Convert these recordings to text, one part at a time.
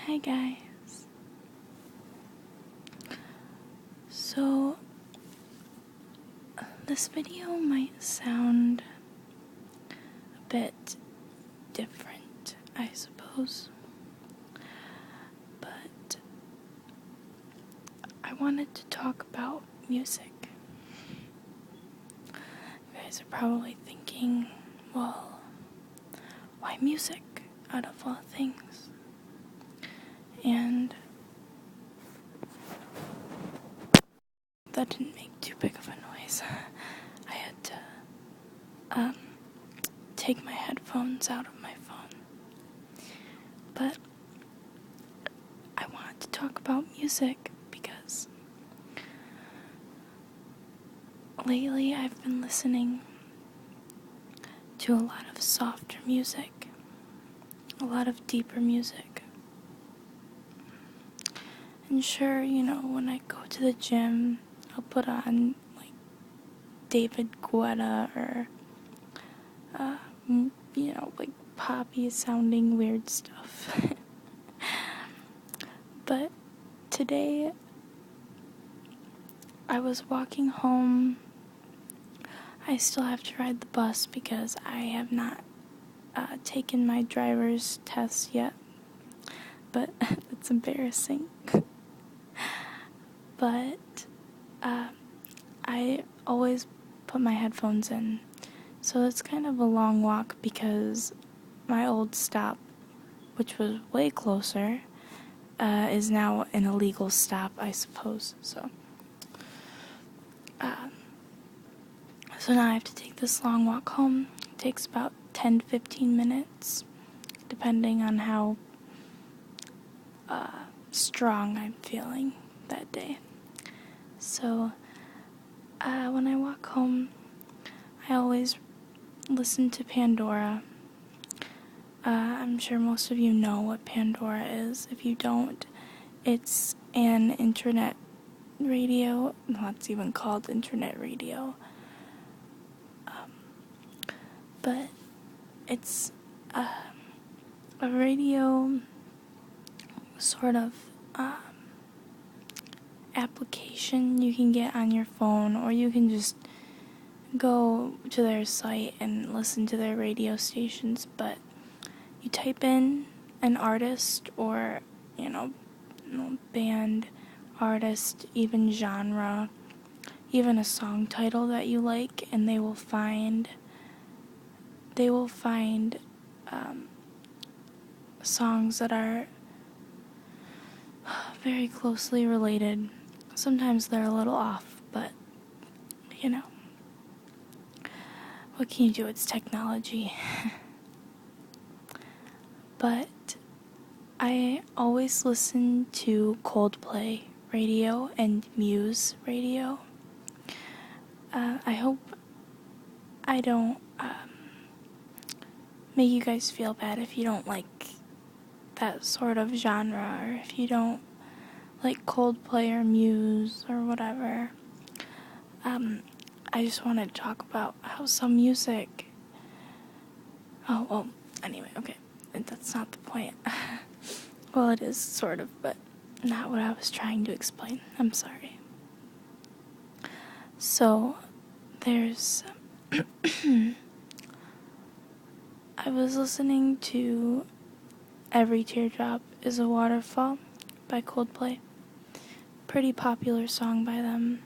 Hi guys. So this video might sound a bit different, I suppose, but I wanted to talk about music. You guys are probably thinking, well, why music out of all things? And that didn't make too big of a noise. I had to take my headphones out of my phone. But I wanted to talk about music because lately I've been listening to a lot of softer music, a lot of deeper music. And sure, when I go to the gym, I'll put on like David Guetta or like poppy sounding weird stuff. But today I was walking home. I still have to ride the bus because I have not taken my driver's test yet, but it's embarrassing. But I always put my headphones in, so it's kind of a long walk because my old stop, which was way closer, is now an illegal stop, I suppose. So now I have to take this long walk home. It takes about 10 to 15 minutes, depending on how strong I'm feeling that day. So when I walk home, I always listen to Pandora. I'm sure most of you know what Pandora is. If you don't, it's an internet radio. Well, it's even called internet radio. But it's a radio sort of application you can get on your phone, or you can just go to their site and listen to their radio stations. But you type in an artist or band, artist, even genre, even a song title that you like, and they will find songs that are very closely related. Sometimes they're a little off, but what can you do? It's technology. But I always listen to Coldplay radio and Muse radio. I hope I don't make you guys feel bad if you don't like that sort of genre, or if you don't like Coldplay or Muse or whatever. I just wanted to talk about how some music... Oh, well, anyway, okay. That's not the point. Well, it is sort of, but not what I was trying to explain. I'm sorry. So, there's... I was listening to Every Teardrop is a Waterfall by Coldplay. Pretty popular song by them,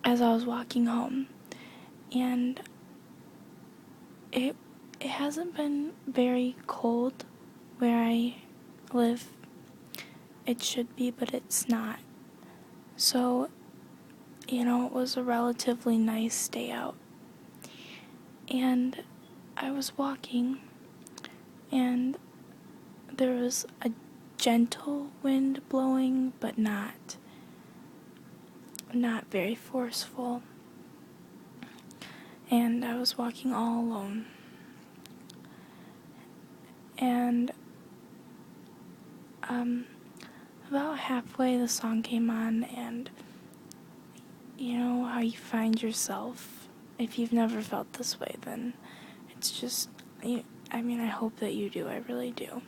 as I was walking home. And it hasn't been very cold where I live. It should be, but it's not. So, it was a relatively nice day out. And I was walking, and there was a gentle wind blowing, but not very forceful. And I was walking all alone. And about halfway the song came on, and you know how you find yourself. If you've never felt this way, then it's just, I hope that you do. I really do.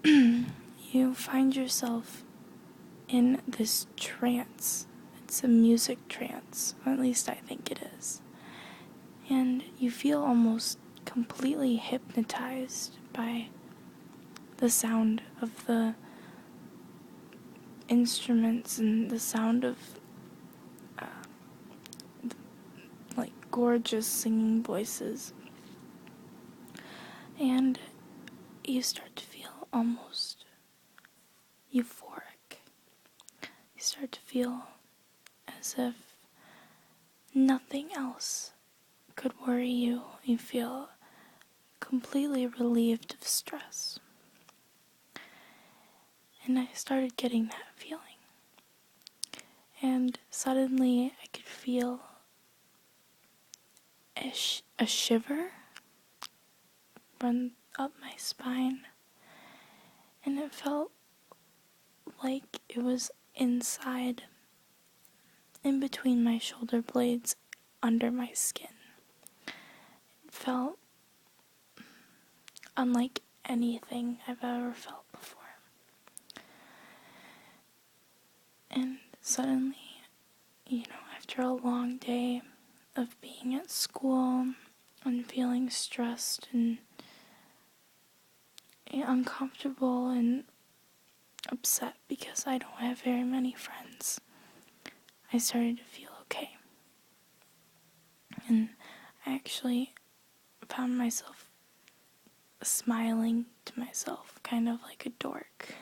you find yourself in this trance. It's a music trance, or at least I think it is. And you feel almost completely hypnotized by the sound of the instruments and the sound of uh, like gorgeous singing voices. And you start to feel almost euphoric. You start to feel as if nothing else could worry you. You feel completely relieved of stress. And I started getting that feeling. And suddenly I could feel a shiver run up my spine. And it felt like it was inside, in between my shoulder blades, under my skin. It felt unlike anything I've ever felt before. And suddenly, after a long day of being at school and feeling stressed and uncomfortable and upset because I don't have very many friends, I started to feel okay. And I actually found myself smiling to myself, kind of like a dork.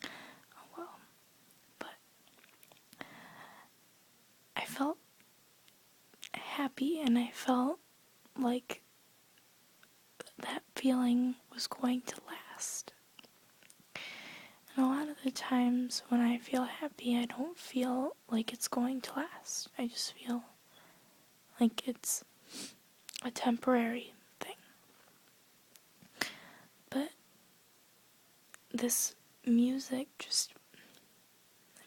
Oh well. But I felt happy, and I felt like that feeling was going to last. And a lot of the times when I feel happy, I don't feel like it's going to last. I just feel like it's a temporary thing. But this music just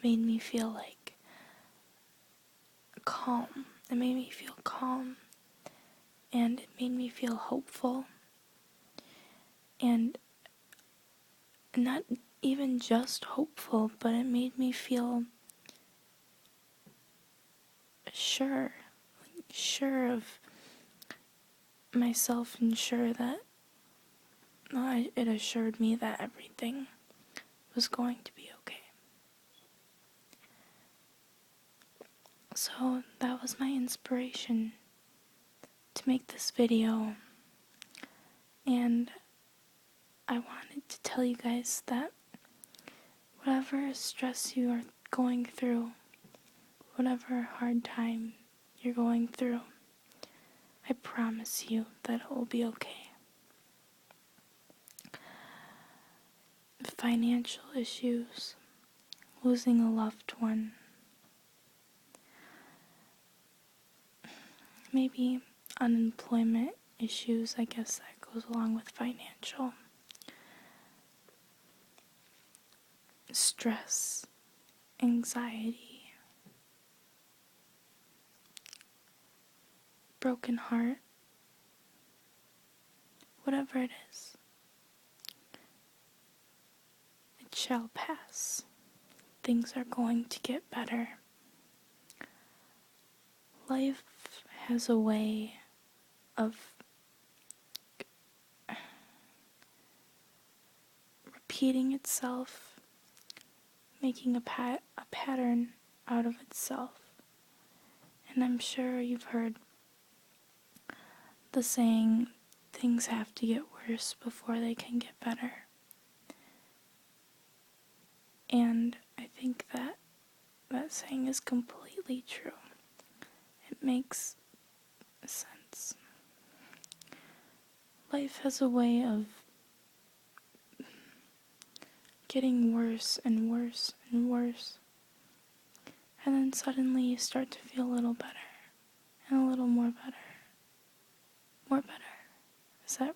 made me feel like calm. It made me feel calm, and it made me feel hopeful, and not even just hopeful, but it made me feel sure of myself, and sure that it assured me that everything was going to be okay. So that was my inspiration to make this video, and I wanted to tell you guys that whatever stress you are going through, whatever hard time you're going through, I promise you that it will be okay. Financial issues, losing a loved one, maybe unemployment issues, I guess that goes along with financial. Stress, anxiety, broken heart, whatever it is, it shall pass. Things are going to get better. Life has a way of repeating itself, making a pattern out of itself. And I'm sure you've heard the saying, things have to get worse before they can get better. And I think that saying is completely true. It makes sense. Life has a way of getting worse and worse and worse. And then suddenly you start to feel a little better, and a little more better. More better. Is that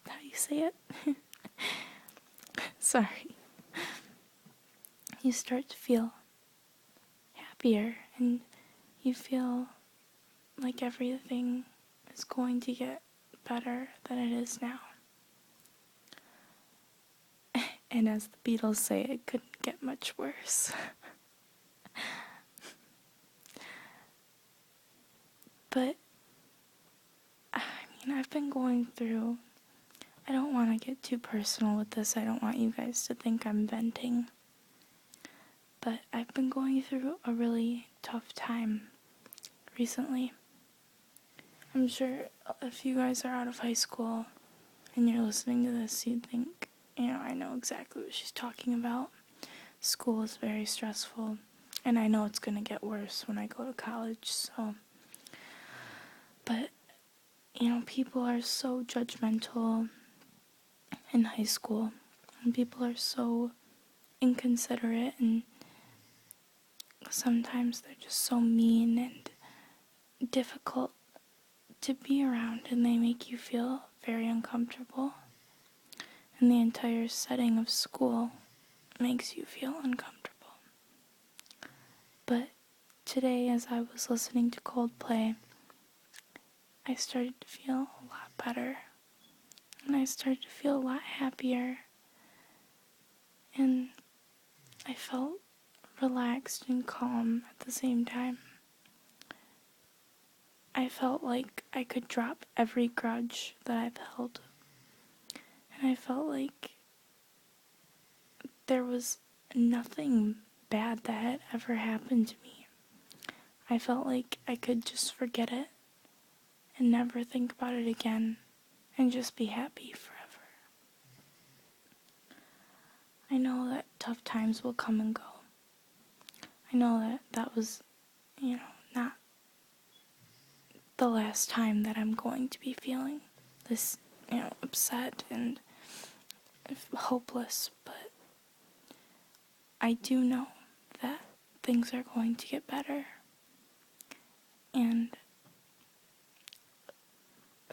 how you say it? Sorry. You start to feel happier, and you feel like everything is going to get better than it is now. And as the Beatles say, it couldn't get much worse. But, I mean, I've been going through, I don't want to get too personal with this. I don't want you guys to think I'm venting. But I've been going through a really tough time recently. I'm sure if you guys are out of high school and you're listening to this, you'd think, I know exactly what she's talking about. School is very stressful, and I know it's going to get worse when I go to college, so. But, people are so judgmental in high school, and people are so inconsiderate, and sometimes they're just so mean and difficult to be around, and they make you feel very uncomfortable. And the entire setting of school makes you feel uncomfortable. But today, as I was listening to Coldplay, I started to feel a lot better. And I started to feel a lot happier. And I felt relaxed and calm at the same time. I felt like I could drop every grudge that I've held. And I felt like there was nothing bad that had ever happened to me. I felt like I could just forget it and never think about it again and just be happy forever. I know that tough times will come and go. I know that was, not the last time that I'm going to be feeling this, upset and hopeless, but I do know that things are going to get better, and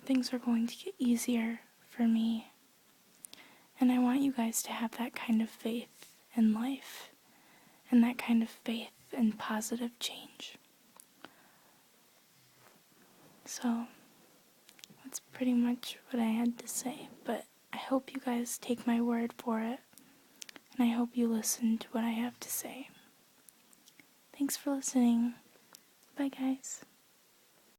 things are going to get easier for me, and I want you guys to have that kind of faith in life, and that kind of faith in positive change. So, that's pretty much what I had to say, but I hope you guys take my word for it, and I hope you listen to what I have to say. Thanks for listening. Bye, guys.